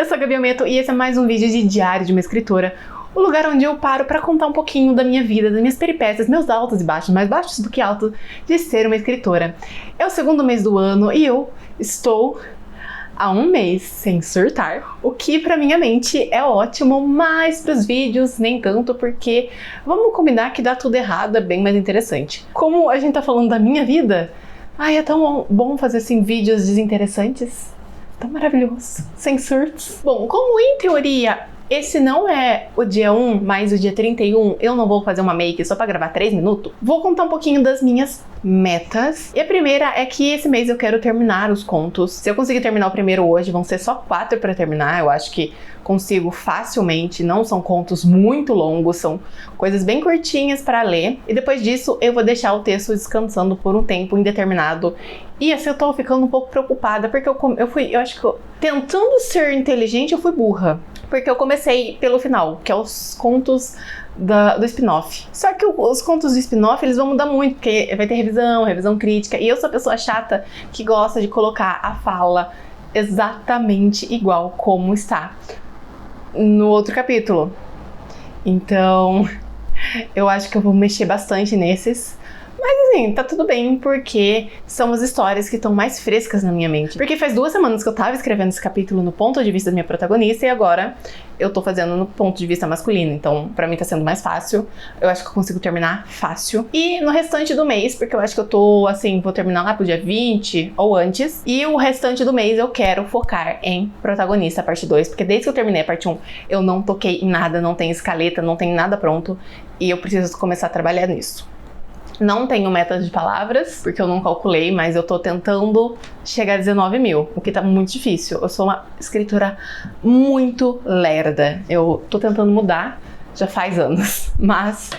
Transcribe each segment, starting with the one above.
Eu sou a Gabi Almeto e esse é mais um vídeo de Diário de uma Escritora, o lugar onde eu paro para contar um pouquinho da minha vida, das minhas peripécias, meus altos e baixos, mais baixos do que altos, de ser uma escritora. É o segundo mês do ano e eu estou há um mês sem surtar, o que pra minha mente é ótimo, mas pros vídeos nem tanto, porque vamos combinar que dá tudo errado, é bem mais interessante. Como a gente tá falando da minha vida, ai, é tão bom fazer assim vídeos desinteressantes, tão maravilhoso, sem surtos. Bom, como em teoria esse não é o dia 1, mas o dia 31, eu não vou fazer uma make só pra gravar 3 minutos. Vou contar um pouquinho das minhas metas. E a primeira é que esse mês eu quero terminar os contos. Se eu conseguir terminar o primeiro hoje, vão ser só 4 pra terminar. Eu acho que consigo facilmente, não são contos muito longos, são coisas bem curtinhas pra ler. E depois disso, eu vou deixar o texto descansando por um tempo indeterminado. E assim, eu tô ficando um pouco preocupada, porque eu acho que tentando ser inteligente, eu fui burra. Porque eu comecei pelo final, que é os contos do spin-off. Só que os contos do spin-off, eles vão mudar muito, porque vai ter revisão crítica, e eu sou a pessoa chata que gosta de colocar a fala exatamente igual como está no outro capítulo. Então, eu acho que eu vou mexer bastante nesses. Mas assim, tá tudo bem, porque são as histórias que estão mais frescas na minha mente. Porque faz 2 semanas que eu tava escrevendo esse capítulo no ponto de vista da minha protagonista, e agora eu tô fazendo no ponto de vista masculino. Então, pra mim tá sendo mais fácil. Eu acho que eu consigo terminar fácil. E no restante do mês, porque eu acho que eu tô, assim, vou terminar lá pro dia 20 ou antes. E o restante do mês eu quero focar em protagonista, parte 2. Porque desde que eu terminei a parte 1, eu não toquei em nada, não tem escaleta, não tem nada pronto. E eu preciso começar a trabalhar nisso. Não tenho metas de palavras, porque eu não calculei, mas eu tô tentando chegar a 19 mil, o que tá muito difícil. Eu sou uma escritora muito lerda. Eu tô tentando mudar já faz anos, mas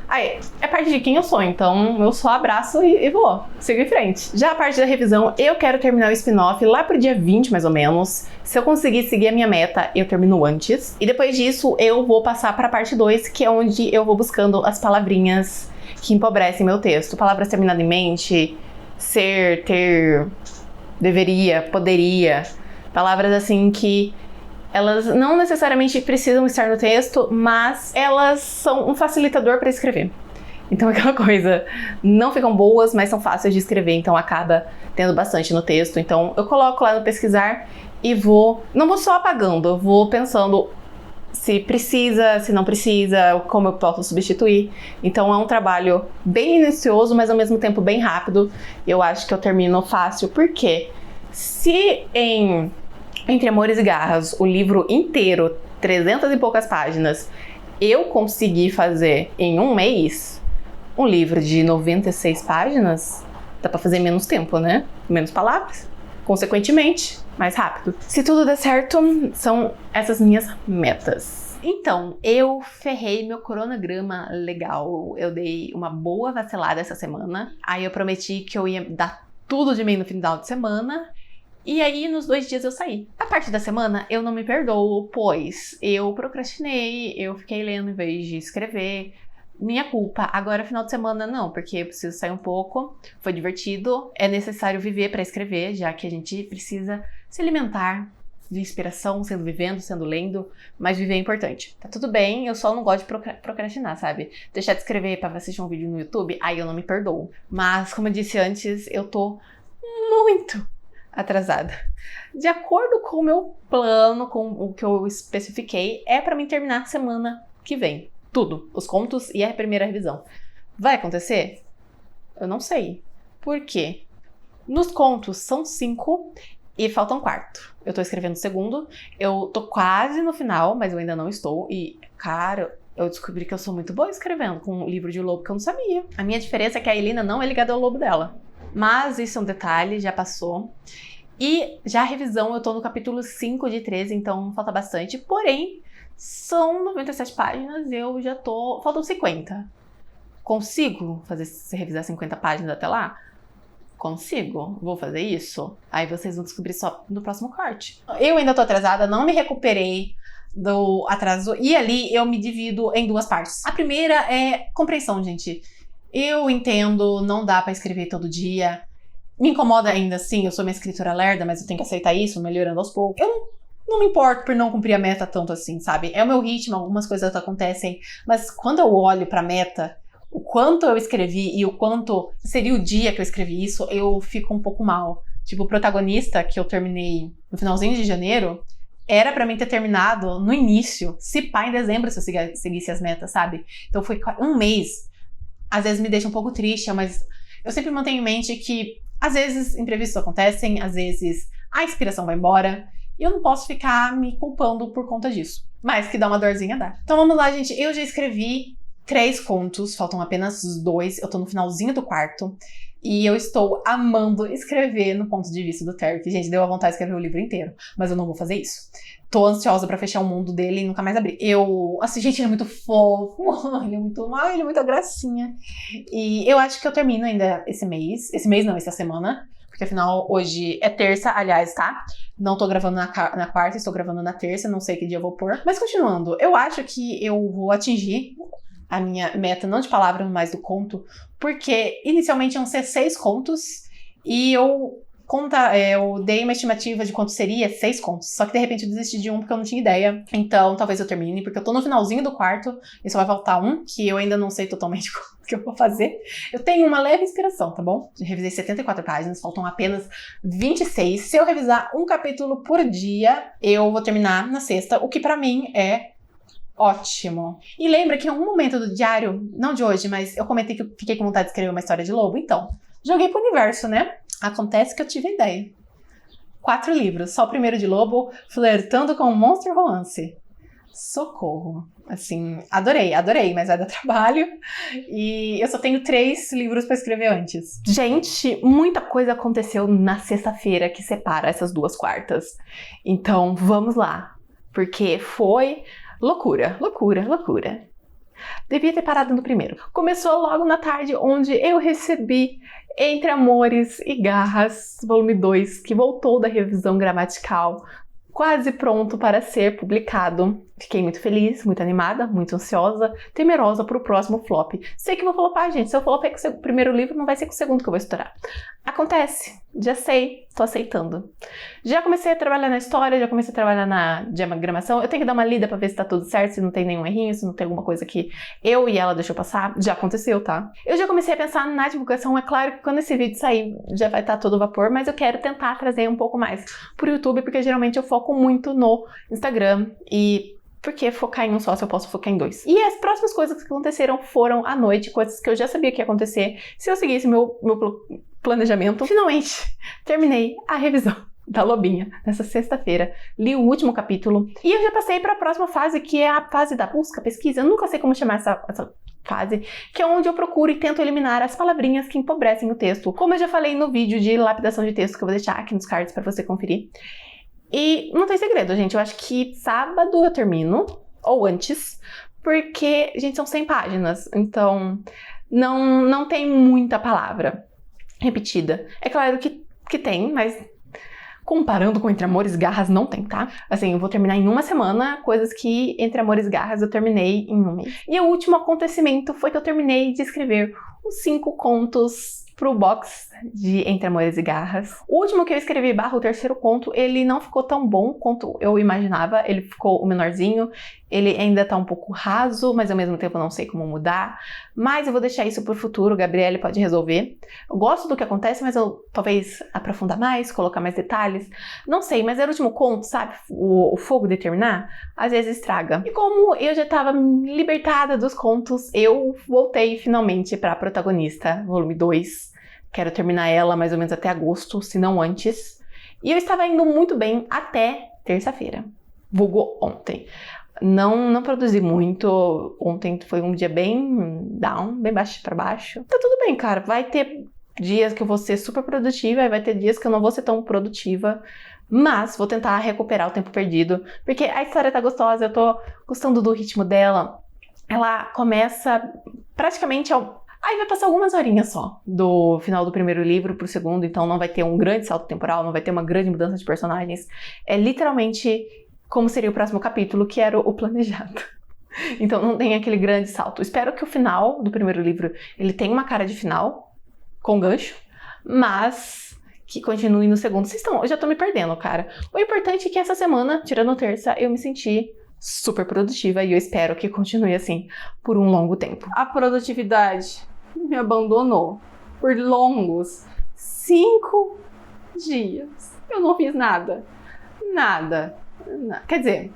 aí, é parte de quem eu sou, então eu só abraço e vou, sigo em frente. Já a parte da revisão, eu quero terminar o spin-off lá pro dia 20, mais ou menos. Se eu conseguir seguir a minha meta, eu termino antes. E depois disso, eu vou passar pra parte 2, que é onde eu vou buscando as palavrinhas que empobrecem meu texto. Palavras terminadas em mente, ser, ter, deveria, poderia. Palavras assim que elas não necessariamente precisam estar no texto, mas elas são um facilitador para escrever. Então aquela coisa, não ficam boas, mas são fáceis de escrever, então acaba tendo bastante no texto. Então eu coloco lá no pesquisar e não vou só apagando, eu vou pensando se precisa, se não precisa, como eu posso substituir. Então é um trabalho bem minucioso, mas ao mesmo tempo bem rápido. Eu acho que eu termino fácil, porque se Entre Amores e Garras, o livro inteiro, 300 e poucas páginas, eu consegui fazer em um mês, um livro de 96 páginas, dá pra fazer em menos tempo, né? Menos palavras. Consequentemente, mais rápido. Se tudo der certo, são essas minhas metas. Então, eu ferrei meu cronograma legal. Eu dei uma boa vacilada essa semana. Aí eu prometi que eu ia dar tudo de mim no final de semana. E aí, nos 2 dias eu saí. A parte da semana, eu não me perdoo, pois eu procrastinei, eu fiquei lendo em vez de escrever. Minha culpa. Agora, final de semana, não, porque eu preciso sair um pouco. Foi divertido. É necessário viver para escrever, já que a gente precisa se alimentar de inspiração, sendo vivendo, sendo lendo. Mas viver é importante. Tá tudo bem, eu só não gosto de procrastinar, sabe? Deixar de escrever para assistir um vídeo no YouTube, aí eu não me perdoo. Mas, como eu disse antes, eu tô muito atrasada. De acordo com o meu plano, com o que eu especifiquei, é para mim terminar semana que vem. Tudo, os contos e a primeira revisão. Vai acontecer? Eu não sei. Por quê? Nos contos são 5 e faltam 4. Eu tô escrevendo o segundo, eu tô quase no final, mas eu ainda não estou. E, cara, eu descobri que eu sou muito boa escrevendo com um livro de lobo que eu não sabia. A minha diferença é que a Elina não é ligada ao lobo dela. Mas isso é um detalhe, já passou. E já a revisão, eu tô no capítulo 5 de 13, então falta bastante. Porém, são 97 páginas, eu já tô... Faltam 50. Consigo revisar 50 páginas até lá? Consigo? Vou fazer isso? Aí vocês vão descobrir só no próximo corte. Eu ainda tô atrasada, não me recuperei do atraso. E ali eu me divido em 2 partes. A primeira é compreensão, gente. Eu entendo, não dá pra escrever todo dia. Me incomoda ainda assim, eu sou uma escritora lerda, mas eu tenho que aceitar isso, melhorando aos poucos. Eu não me importo por não cumprir a meta tanto assim, sabe? É o meu ritmo, algumas coisas acontecem, mas quando eu olho pra meta, o quanto eu escrevi e o quanto seria o dia que eu escrevi isso, eu fico um pouco mal. Tipo, o protagonista que eu terminei no finalzinho de janeiro, era pra mim ter terminado no início, se pá, em dezembro, se eu seguisse as metas, sabe? Então foi um mês. Às vezes me deixa um pouco triste, mas eu sempre mantenho em mente que às vezes imprevistos acontecem, às vezes a inspiração vai embora, e eu não posso ficar me culpando por conta disso. Mas que dá uma dorzinha, dá. Então vamos lá, gente. Eu já escrevi 3 contos, faltam apenas 2. Eu tô no finalzinho do quarto. E eu estou amando escrever no ponto de vista do Terry, que, gente, deu a vontade de escrever o livro inteiro. Mas eu não vou fazer isso. Tô ansiosa pra fechar o mundo dele e nunca mais abrir. Assim, gente, ele é muito fofo. Ele é muito gracinha. E eu acho que eu termino ainda esse mês. Esse mês não, essa semana. Porque afinal, hoje é terça, aliás, tá? Não tô gravando na quarta, estou gravando na terça. Não sei que dia eu vou pôr. Mas continuando, eu acho que eu vou atingir a minha meta, não de palavra, mas do conto, porque inicialmente iam ser 6 contos e eu dei uma estimativa de quanto seria 6 contos, só que de repente eu desisti de um porque eu não tinha ideia, então talvez eu termine, porque eu tô no finalzinho do quarto e só vai faltar um, que eu ainda não sei totalmente o que eu vou fazer. Eu tenho uma leve inspiração, tá bom? Eu revisei 74 páginas, faltam apenas 26. Se eu revisar um capítulo por dia, eu vou terminar na sexta, o que pra mim é ótimo. E lembra que em algum momento do diário, não de hoje, mas eu comentei que eu fiquei com vontade de escrever uma história de lobo? Então, joguei pro universo, né? Acontece que eu tive a ideia. 4 livros, só o primeiro de lobo, flertando com um monstro romance. Socorro. Assim, adorei, mas vai dar trabalho. E eu só tenho 3 livros pra escrever antes. Gente, muita coisa aconteceu na sexta-feira que separa essas 2 quartas. Então, vamos lá. Porque foi loucura. Devia ter parado no primeiro. Começou logo na tarde, onde eu recebi Entre Amores e Garras, volume 2, que voltou da revisão gramatical, quase pronto para ser publicado. Fiquei muito feliz, muito animada, muito ansiosa, temerosa para o próximo flop. Sei que vou flopar, gente. Se eu flopar com o primeiro livro, não vai ser com o segundo que eu vou estourar. Acontece, já sei, tô aceitando. Já comecei a trabalhar na história, já comecei a trabalhar na diagramação. Eu tenho que dar uma lida pra ver se tá tudo certo, se não tem nenhum errinho, se não tem alguma coisa que eu e ela deixou passar. Já aconteceu, tá? Eu já comecei a pensar na divulgação. É claro que quando esse vídeo sair já vai estar todo vapor, mas eu quero tentar trazer um pouco mais pro YouTube, porque geralmente eu foco muito no Instagram e porque focar em um só se eu posso focar em 2. E as próximas coisas que aconteceram foram à noite, coisas que eu já sabia que ia acontecer se eu seguisse meu planejamento. Finalmente, terminei a revisão da Lobinha nessa sexta-feira. Li o último capítulo e eu já passei para a próxima fase, que é a fase da busca, pesquisa. Eu nunca sei como chamar essa fase, que é onde eu procuro e tento eliminar as palavrinhas que empobrecem o texto. Como eu já falei no vídeo de lapidação de texto, que eu vou deixar aqui nos cards para você conferir. E não tem segredo, gente. Eu acho que sábado eu termino, ou antes, porque, gente, são 100 páginas. Então, não tem muita palavra repetida. É claro que tem, mas comparando com Entre Amores e Garras, não tem, tá? Assim, eu vou terminar em uma semana coisas que Entre Amores e Garras eu terminei em um mês. E o último acontecimento foi que eu terminei de escrever os 5 contos pro box de Entre Amores e Garras. O último que eu escrevi, o terceiro conto, ele não ficou tão bom quanto eu imaginava. Ele ficou o menorzinho, ele ainda tá um pouco raso, mas ao mesmo tempo eu não sei como mudar. Mas eu vou deixar isso pro futuro, o Gabriele pode resolver. Eu gosto do que acontece, mas eu talvez aprofundar mais, colocar mais detalhes. Não sei, mas era o último conto, sabe? O fogo de terminar, às vezes estraga. E como eu já tava libertada dos contos, eu voltei finalmente pra protagonista, volume 2. Quero terminar ela mais ou menos até agosto, se não antes. E eu estava indo muito bem até terça-feira. Vulgo ontem. Não produzi muito. Ontem foi um dia bem down, bem baixo pra baixo. Tá tudo bem, cara. Vai ter dias que eu vou ser super produtiva e vai ter dias que eu não vou ser tão produtiva. Mas vou tentar recuperar o tempo perdido. Porque a história tá gostosa, eu tô gostando do ritmo dela. Ela começa praticamente Aí vai passar algumas horinhas só do final do primeiro livro pro segundo, então não vai ter um grande salto temporal, não vai ter uma grande mudança de personagens. É literalmente como seria o próximo capítulo, que era o planejado. Então não tem aquele grande salto. Espero que o final do primeiro livro, ele tenha uma cara de final, com gancho, mas que continue no segundo. Eu já tô me perdendo, cara. O importante é que essa semana, tirando terça, eu me senti super produtiva e eu espero que continue assim por um longo tempo. A produtividade me abandonou por longos 5 dias. Eu não fiz nada. Nada. Quer dizer,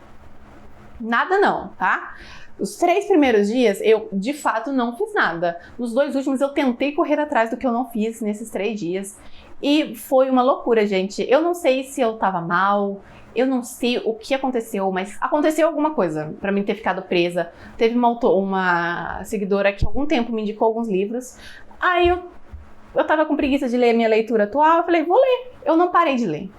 nada não, tá? Os 3 primeiros dias eu de fato não fiz nada. Nos 2 últimos eu tentei correr atrás do que eu não fiz nesses 3 dias. E foi uma loucura, gente. Eu não sei se eu tava mal, eu não sei o que aconteceu, mas aconteceu alguma coisa pra mim ter ficado presa. Teve uma seguidora que há algum tempo me indicou alguns livros. Aí eu tava com preguiça de ler minha leitura atual, eu falei, vou ler. Eu não parei de ler.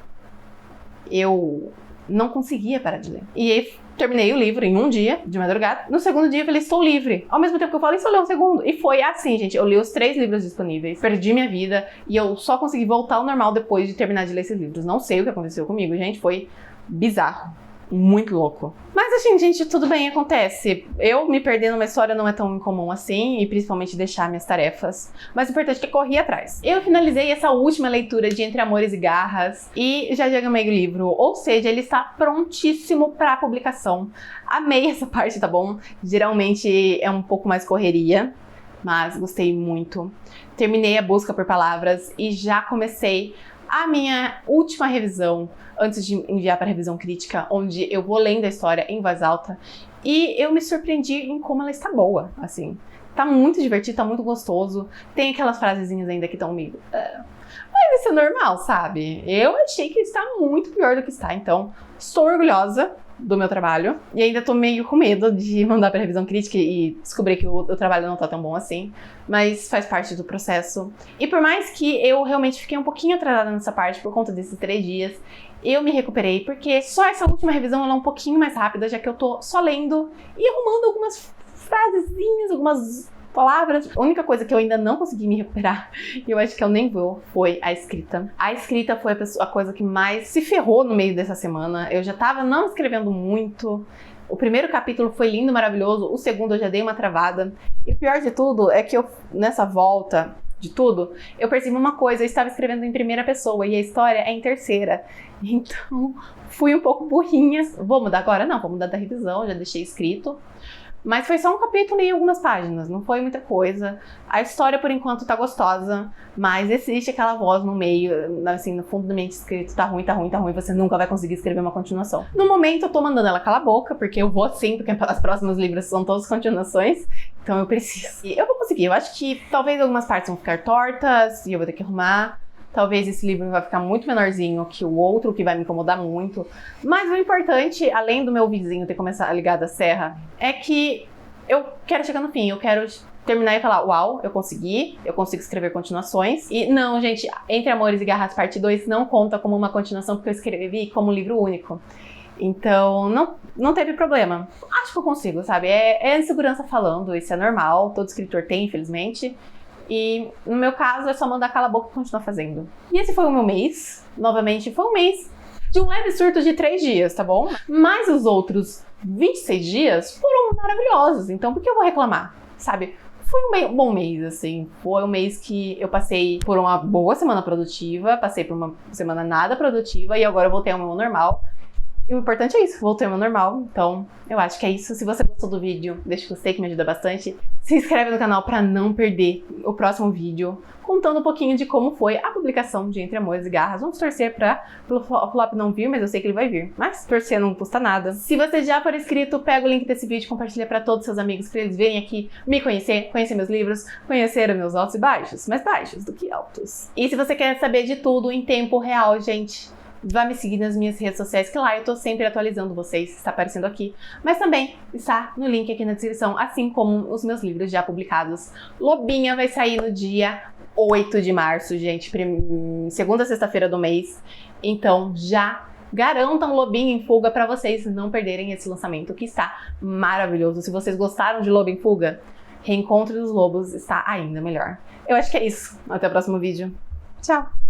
Eu não conseguia parar de ler. E aí terminei o livro em um dia, de madrugada. No segundo dia eu falei, estou livre. Ao mesmo tempo que eu falei, só ler um segundo. E foi assim, gente. Eu li os 3 livros disponíveis, perdi minha vida e eu só consegui voltar ao normal depois de terminar de ler esses livros. Não sei o que aconteceu comigo, gente. Foi bizarro. Muito louco. Mas assim, gente, tudo bem, acontece. Eu me perder numa história não é tão incomum assim, e principalmente deixar minhas tarefas. Mas o importante é que eu corri atrás. Eu finalizei essa última leitura de Entre Amores e Garras e já diagramei o livro, ou seja, ele está prontíssimo para publicação. Amei essa parte, tá bom? Geralmente é um pouco mais correria, mas gostei muito. Terminei a busca por palavras e já comecei a minha última revisão, antes de enviar para revisão crítica, onde eu vou lendo a história em voz alta, e eu me surpreendi em como ela está boa, assim. Tá muito divertido, tá muito gostoso, tem aquelas frasezinhas ainda que estão meio... mas isso é normal, sabe? Eu achei que está muito pior do que está, então estou orgulhosa do meu trabalho, e ainda tô meio com medo de mandar para revisão crítica e descobrir que o trabalho não tá tão bom assim, mas faz parte do processo. E por mais que eu realmente fiquei um pouquinho atrasada nessa parte por conta desses 3 dias, eu me recuperei, porque só essa última revisão ela é um pouquinho mais rápida, já que eu tô só lendo e arrumando algumas frasezinhas, algumas palavras. A única coisa que eu ainda não consegui me recuperar, e eu acho que eu nem vou, foi a escrita. A escrita foi a coisa que mais se ferrou no meio dessa semana. Eu já tava não escrevendo muito. O primeiro capítulo foi lindo, maravilhoso. O segundo eu já dei uma travada. E o pior de tudo é que eu, nessa volta de tudo, eu percebi uma coisa. Eu estava escrevendo em primeira pessoa e a história é em terceira. Então, fui um pouco burrinha. Vou mudar agora? Não, vou mudar da revisão, já deixei escrito. Mas foi só um capítulo e algumas páginas, não foi muita coisa. A história, por enquanto, tá gostosa, mas existe aquela voz no meio, assim, no fundo da mente escrito, tá ruim, tá ruim, tá ruim, você nunca vai conseguir escrever uma continuação. No momento, eu tô mandando ela calar a boca, porque eu vou sim, porque os próximos livros são todas continuações, então eu preciso. E eu vou conseguir, eu acho que talvez algumas partes vão ficar tortas, e eu vou ter que arrumar. Talvez esse livro vai ficar muito menorzinho que o outro, que vai me incomodar muito. Mas o importante, além do meu vizinho ter começado a ligar da serra, é que eu quero chegar no fim. Eu quero terminar e falar, uau, eu consigo escrever continuações. E não, gente, Entre Amores e Garras parte 2 não conta como uma continuação, porque eu escrevi como livro único. Então, não teve problema. Acho que eu consigo, sabe? É insegurança falando, isso é normal, todo escritor tem, infelizmente. E no meu caso é só mandar cala a boca e continuar fazendo. E esse foi o meu mês. Novamente, foi um mês de um leve surto de 3 dias, tá bom? Mas os outros 26 dias foram maravilhosos. Então por que eu vou reclamar? Sabe? Foi um bom mês, assim. Foi um mês que eu passei por uma boa semana produtiva, passei por uma semana nada produtiva e agora eu voltei ao meu normal. E o importante é isso, voltei ao meu normal, então eu acho que é isso. Se você gostou do vídeo, deixa o gostei que me ajuda bastante. Se inscreve no canal para não perder o próximo vídeo, contando um pouquinho de como foi a publicação de Entre Amores e Garras. Vamos torcer para o flop não vir, mas eu sei que ele vai vir. Mas torcer não custa nada. Se você já for inscrito, pega o link desse vídeo e compartilha para todos os seus amigos, para eles virem aqui me conhecer meus livros, conhecer os meus altos e baixos, mais baixos do que altos. E se você quer saber de tudo em tempo real, gente, vá me seguir nas minhas redes sociais, que lá eu tô sempre atualizando vocês, está aparecendo aqui. Mas também está no link aqui na descrição, assim como os meus livros já publicados. Lobinha vai sair no dia 8 de março, gente, segunda sexta-feira do mês. Então já garantam Lobinho em Fuga para vocês não perderem esse lançamento, que está maravilhoso. Se vocês gostaram de Lobo em Fuga, Reencontro dos Lobos está ainda melhor. Eu acho que é isso. Até o próximo vídeo. Tchau!